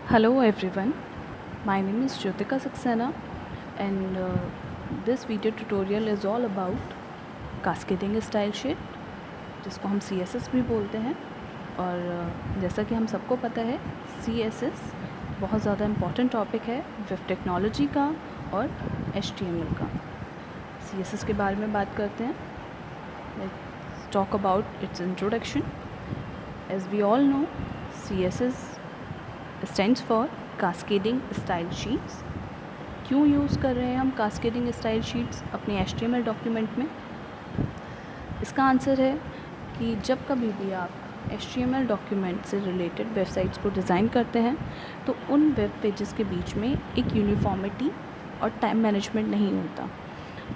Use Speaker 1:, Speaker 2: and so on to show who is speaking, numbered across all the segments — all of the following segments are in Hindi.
Speaker 1: Hello everyone, my name is Jyotika Saxena and this video tutorial is all about cascading style sheet जिसको हम CSS भी बोलते हैं। और जैसा कि हम सबको पता है CSS बहुत ज़्यादा इम्पॉर्टेंट टॉपिक है वेब टेक्नोलॉजी का और HTML का। CSS के बारे में बात करते हैं। Let's talk about its introduction. As we all know CSS stands for cascading style sheets. क्यों यूज़ कर रहे हैं हम कास्केडिंग स्टाइल शीट्स अपने HTML डॉक्यूमेंट में? इसका आंसर है कि जब कभी भी आप HTML डॉक्यूमेंट से रिलेटेड वेबसाइट्स को डिज़ाइन करते हैं तो उन वेब पेजेस के बीच में एक यूनिफॉर्मिटी और टाइम मैनेजमेंट नहीं होता।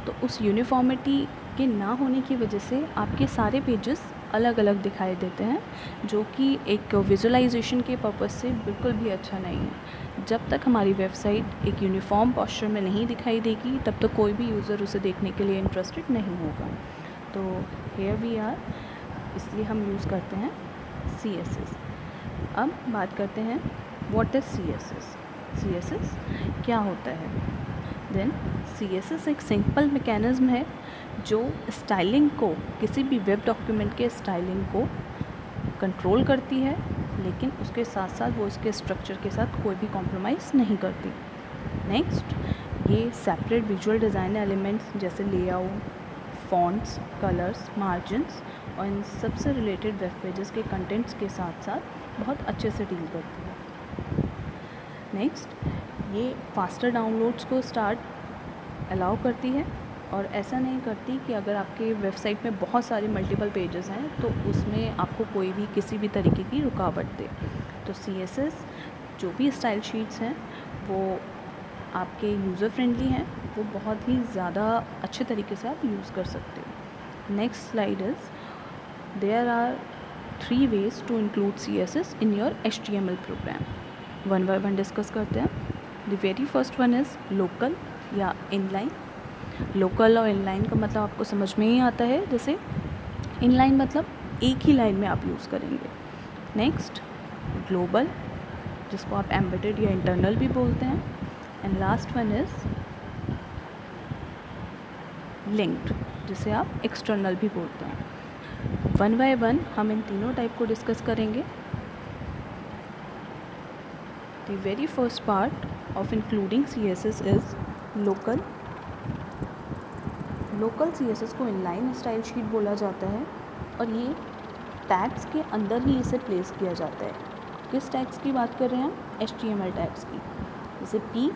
Speaker 1: तो उस यूनिफॉर्मिटी के ना होने की वजह से आपके सारे पेजेस अलग अलग दिखाई देते हैं, जो कि एक विजुअलाइजेशन के पर्पज़ से बिल्कुल भी अच्छा नहीं है। जब तक हमारी वेबसाइट एक यूनिफॉर्म पोस्चर में नहीं दिखाई देगी तब तक कोई भी यूज़र उसे देखने के लिए इंटरेस्टेड नहीं होगा। तो हियर वी आर, इसलिए हम यूज़ करते हैं CSS। अब बात करते हैं व्हाट इज़ CSS। CSS क्या होता है? देन CSS एक सिंपल मैकेनिज़्म है जो स्टाइलिंग को, किसी भी वेब डॉक्यूमेंट के स्टाइलिंग को कंट्रोल करती है, लेकिन उसके साथ साथ वो इसके स्ट्रक्चर के साथ कोई भी कॉम्प्रोमाइज़ नहीं करती। नेक्स्ट, ये सेपरेट विजुअल डिज़ाइन एलिमेंट्स जैसे लेआउट, फॉन्ट्स, कलर्स, मार्जिन्स और इन सबसे रिलेटेड वेब पेजेस के कंटेंट्स के साथ साथ बहुत अच्छे से डील करती है। नेक्स्ट, ये फास्टर डाउनलोड्स को स्टार्ट अलाउ करती है और ऐसा नहीं करती कि अगर आपके वेबसाइट में बहुत सारे मल्टीपल पेजेस हैं तो उसमें आपको कोई भी किसी भी तरीके की रुकावट दे। तो CSS जो भी स्टाइल शीट्स हैं वो आपके यूज़र फ्रेंडली हैं, वो बहुत ही ज़्यादा अच्छे तरीके से आप यूज़ कर सकते हो। Next slide is, there are 3 ways to include CSS in your HTML program. One by one discuss करते हैं। The very first one is local या इनलाइन। लोकल और इनलाइन का मतलब आपको समझ में ही आता है, जैसे इनलाइन मतलब एक ही लाइन में आप यूज़ करेंगे। नेक्स्ट, ग्लोबल, जिसको आप एम्बेडेड या इंटरनल भी बोलते हैं। And last one is linked, जिसे आप एक्सटर्नल भी बोलते हैं। वन बाय वन हम इन तीनों टाइप को डिस्कस करेंगे। The very first part of including CSS is local. Local CSS को इनलाइन स्टाइल शीट बोला जाता है और ये टैग्स के अंदर ही इसे प्लेस किया जाता है। किस टैग्स की बात कर रहे हैं हम? HTML टैग्स की, जैसे P,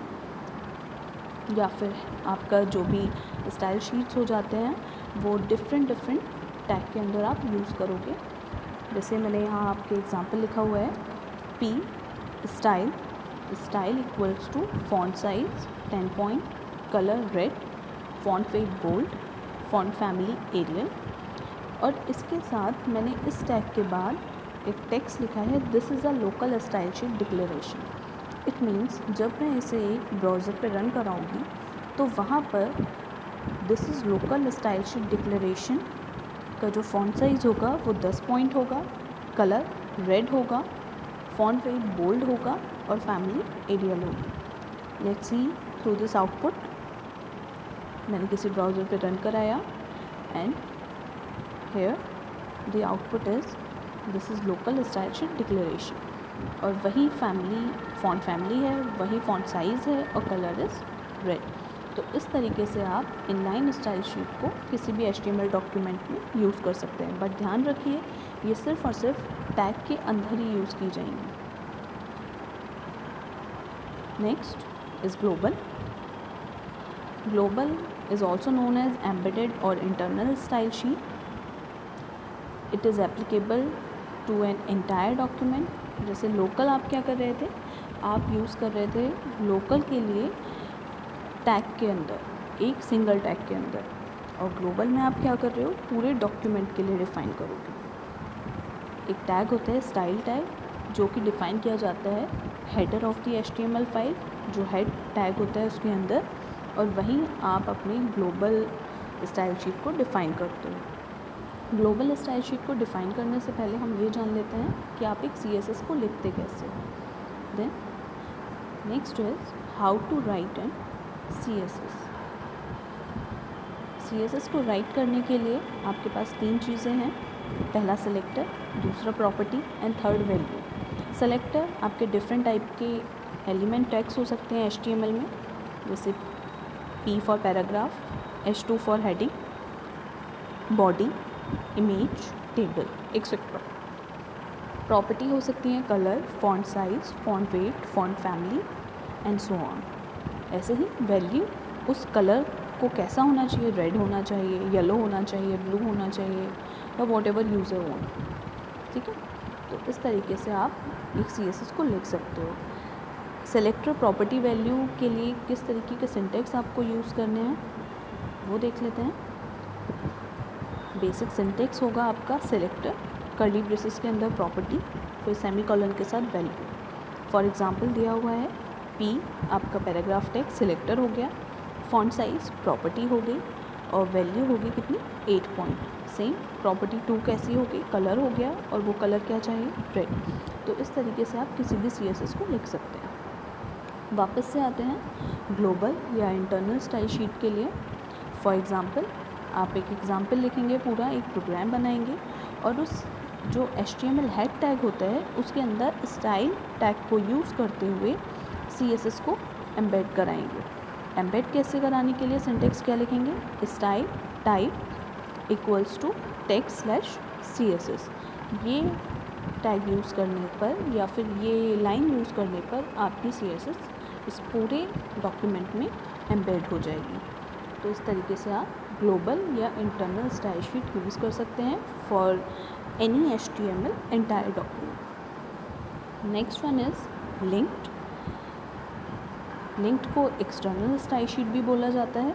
Speaker 1: या फिर आपका जो भी स्टाइल शीट्स हो जाते हैं वो डिफरेंट टैग के अंदर आप यूज़ करोगे। जैसे मैंने यहाँ आपके एग्जांपल लिखा हुआ है, P style, style equals to font size 10 point, colour red, font weight bold, font family Arial. और इसके साथ मैंने इस टैग के बाद एक टेक्स्ट लिखा है, this is a local style sheet declaration. It means जब मैं इसे एक ब्राउज़र पे रन कराऊंगी तो वहाँ पर this is local style sheet declaration का जो फॉन्ट साइज़ होगा वो 10 पॉइंट होगा, कलर रेड होगा, फॉन्ट वेट बोल्ड होगा और फैमिली एरियल होगी। Let's see through this output. मैंने किसी ब्राउज़र पे रन कराया and here the output is this is local style sheet declaration, और वही फॉन्ट फैमिली है, वही फॉन्ट साइज़ है और कलर इज़ रेड। तो इस तरीके से आप इनलाइन स्टाइल शीट को किसी भी HTML डॉक्यूमेंट में यूज़ कर सकते हैं, बट ध्यान रखिए ये सिर्फ और सिर्फ टैग के अंदर ही यूज़ की जाएंगी। Next is global. Global is also known as embedded or internal style sheet. It is applicable to an entire document. जैसे लोकल आप क्या कर रहे थे, आप यूज़ कर रहे थे लोकल के लिए टैग के अंदर, एक सिंगल टैग के अंदर, और ग्लोबल में आप क्या कर रहे हो, पूरे डॉक्यूमेंट के लिए डिफ़ाइन करोगे। एक टैग होता है स्टाइल टैग, जो कि डिफ़ाइन किया जाता है header of the HTML file, जो हेड टैग होता है उसके अंदर, और वहीं आप अपनी ग्लोबल स्टाइल शीट को डिफ़ाइन करते हो। ग्लोबल स्टाइल शीट को डिफ़ाइन करने से पहले हम ये जान लेते हैं कि आप एक CSS को लिखते कैसे हो। Then next is how to write an CSS को राइट करने के लिए आपके पास 3 चीज़ें हैं। पहला सेलेक्टर, दूसरा property and third value. Selector आपके डिफरेंट टाइप के एलिमेंट टैग्स हो सकते हैं HTML में, जैसे P for paragraph, H2 for heading, body, image, table, etcetera. Property हो सकती है colour, font size, font weight, font family and so on. ऐसे ही वैल्यू उस कलर को कैसा होना चाहिए, रेड होना चाहिए, येलो होना चाहिए, ब्लू होना चाहिए, या वॉट एवर यूज़र वांट। ठीक है, तो इस तरीके से आप एक CSS को लिख सकते हो। सेलेक्टर प्रॉपर्टी वैल्यू के लिए किस तरीके के सिंटेक्स आपको यूज़ करने हैं वो देख लेते हैं। बेसिक सिंटेक्स होगा आपका सेलेक्टर, कर्ली ब्रेसेस के अंदर प्रॉपर्टी, फिर सेमीकोलन के साथ वैल्यू। फॉर एग्जांपल दिया हुआ है P आपका पैराग्राफ टेक्स्ट सिलेक्टर हो गया, फॉन्ट साइज प्रॉपर्टी हो गई, और वैल्यू होगी कितनी 8 पॉइंट। सेम प्रॉपर्टी 2 कैसी हो गई, कलर हो गया, और वो कलर क्या चाहिए, रेड। तो इस तरीके से आप किसी भी CSS को लिख सकते हैं। वापस से आते हैं ग्लोबल या इंटरनल स्टाइल शीट के लिए। फॉर एग्ज़ाम्पल आप एक एग्ज़ाम्पल लिखेंगे, पूरा एक प्रोग्राम बनाएंगे, और उस जो HTML हेड टैग होता है उसके अंदर स्टाइल टैग को यूज़ करते हुए CSS को एम्बेड कराएंगे। एम्बेड कैसे कराने के लिए सिंटेक्स क्या लिखेंगे, style type equals to text/CSS। ये टैग यूज़ करने पर या फिर ये लाइन यूज़ करने पर आपकी CSS इस पूरे डॉक्यूमेंट में एम्बेड हो जाएगी। तो इस तरीके से आप ग्लोबल या इंटरनल स्टाइल शीट यूज़ कर सकते हैं for any HTML entire document. Next one is linked. Linked को एक्सटर्नल स्टाइल शीट भी बोला जाता है।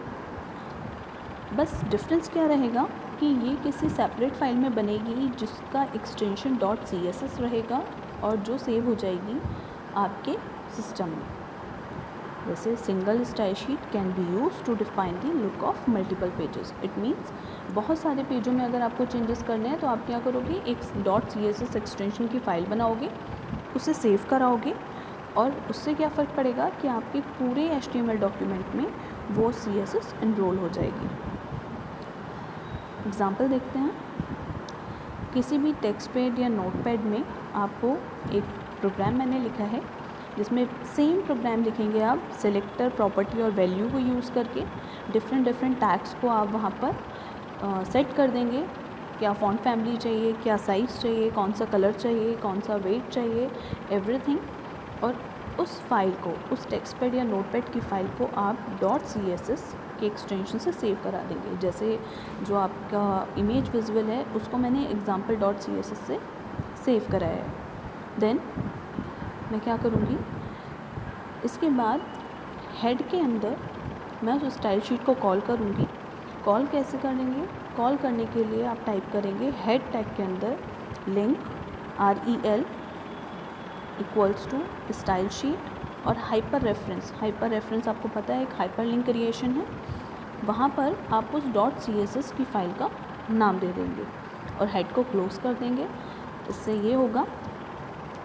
Speaker 1: बस डिफरेंस क्या रहेगा कि ये किसी सेपरेट फाइल में बनेगी जिसका एक्सटेंशन .css रहेगा और जो सेव हो जाएगी आपके सिस्टम में। जैसे single style sheet can be use to define the look of multiple pages. It means बहुत सारे पेजों में अगर आपको चेंजेस करने हैं तो आप क्या करोगे, एक .css एक्सटेंशन की फ़ाइल बनाओगे, उसे सेव कराओगे, और उससे क्या फ़र्क पड़ेगा कि आपके पूरे HTML डॉक्यूमेंट में वो CSS एनरोल हो जाएगी। एग्ज़ाम्पल देखते हैं। किसी भी टेक्स्ट पैड या नोट पैड में आपको एक प्रोग्राम मैंने लिखा है जिसमें सेम प्रोग्राम लिखेंगे आप, सेलेक्टर प्रॉपर्टी और वैल्यू को यूज़ करके डिफरेंट टैग्स को आप वहाँ पर सेट कर देंगे। क्या फॉन्ट फैमिली चाहिए, क्या साइज़ चाहिए, कौन सा कलर चाहिए, कौन सा वेट चाहिए, एवरीथिंग। और उस फाइल को, उस टेक्स्ट पैड या नोट पैड की फ़ाइल को आप .css के एक्सटेंशन से सेव करा देंगे। जैसे जो आपका इमेज विजुअल है उसको मैंने एग्जाम्पल .css से सेव कराया है। देन मैं क्या करूँगी, इसके बाद हेड के अंदर मैं उस स्टाइल शीट को कॉल करूँगी। कॉल कैसे करेंगे, कॉल करने के लिए आप टाइप करेंगे हेड टैग के अंदर link REL equals to style sheet और हाइपर रेफरेंस आपको पता है एक हाइपर लिंक क्रिएशन है, वहाँ पर आप उस .css की फ़ाइल का नाम दे देंगे और हेड को क्लोज़ कर देंगे। इससे ये होगा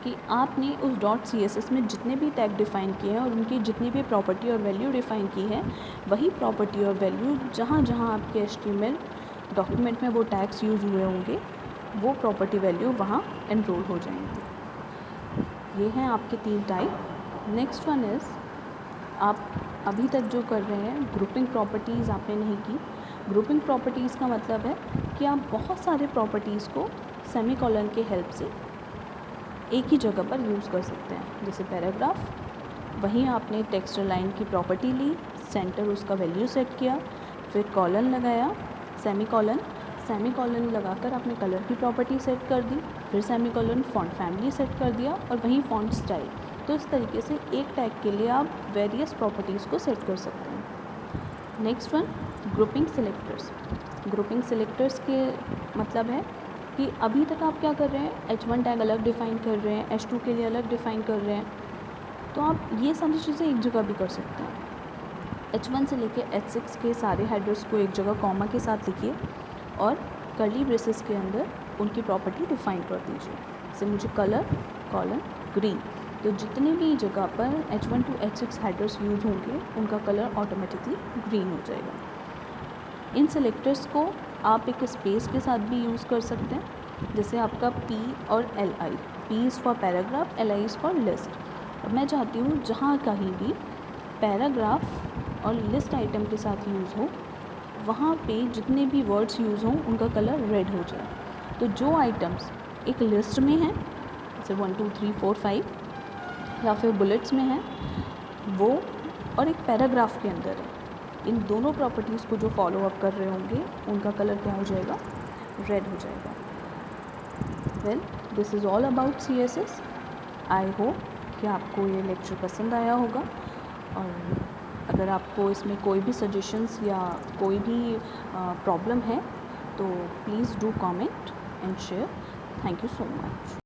Speaker 1: कि आपने उस .css में जितने भी टैग डिफ़ाइन किए हैं और उनकी जितनी भी प्रॉपर्टी और वैल्यू डिफ़ाइन की है, वही प्रॉपर्टी और वैल्यू जहाँ जहाँ आपके HTML डॉक्यूमेंट में वो टैग्स यूज़ हुए होंगे, वो प्रॉपर्टी वैल्यू वहाँ एनरोल हो जाएंगी। ये हैं आपके 3 टाइप। नेक्स्ट वन इज़, आप अभी तक जो कर रहे हैं ग्रुपिंग प्रॉपर्टीज़ आपने नहीं की। ग्रुपिंग प्रॉपर्टीज़ का मतलब है कि आप बहुत सारे प्रॉपर्टीज़ को सेमीकोलन के हेल्प से एक ही जगह पर यूज़ कर सकते हैं। जैसे पैराग्राफ, वहीं आपने टेक्स्ट लाइन की प्रॉपर्टी ली, सेंटर उसका वैल्यू सेट किया, फिर कॉलन लगाया, सेमीकोलन लगाकर आपने कलर की प्रॉपर्टी सेट कर दी, फिर सेमीकोलन फॉन्ट फैमिली सेट कर दिया और वहीं फॉन्ट स्टाइल। तो इस तरीके से एक टैग के लिए आप वेरियस प्रॉपर्टीज़ को सेट कर सकते हैं। Next one, grouping selectors. Grouping selectors के मतलब है कि अभी तक आप क्या कर रहे हैं, H1 टैग अलग डिफ़ाइन कर रहे हैं, H2 के लिए अलग डिफ़ाइन कर रहे हैं, तो आप ये सारी चीज़ें एक जगह भी कर सकते हैं। H1 से लेके H6 के सारे हेडर्स को एक जगह कॉमा के साथ लिखिए और कर्ली ब्रेसेस के अंदर उनकी प्रॉपर्टी डिफ़ाइन कर दीजिए। जैसे मुझे कलर कॉलन ग्रीन, तो जितने भी जगह पर H1 to H6 headers use होंगे उनका कलर ऑटोमेटिकली ग्रीन हो जाएगा। इन सेलेक्टर्स को आप एक स्पेस के साथ भी यूज़ कर सकते हैं, जैसे आपका P और LI। P is for paragraph, LI is for list. अब मैं चाहती हूँ जहाँ कहीं भी पैराग्राफ और लिस्ट आइटम के साथ यूज़ हो, वहाँ पे जितने भी वर्ड्स यूज़ हों उनका कलर रेड हो जाए। तो जो आइटम्स एक लिस्ट में हैं, जैसे 1 2 3 4 5, या फिर बुलेट्स में हैं वो, और एक पैराग्राफ के अंदर है, इन दोनों प्रॉपर्टीज़ को जो फॉलो अप कर रहे होंगे उनका कलर क्या हो जाएगा? रेड हो जाएगा। Well, this is all about CSS। I hope कि आपको ये लेक्चर पसंद आया होगा, और अगर आपको इसमें कोई भी सजेशंस या कोई भी प्रॉब्लम है तो please do comment and share. Thank you so much.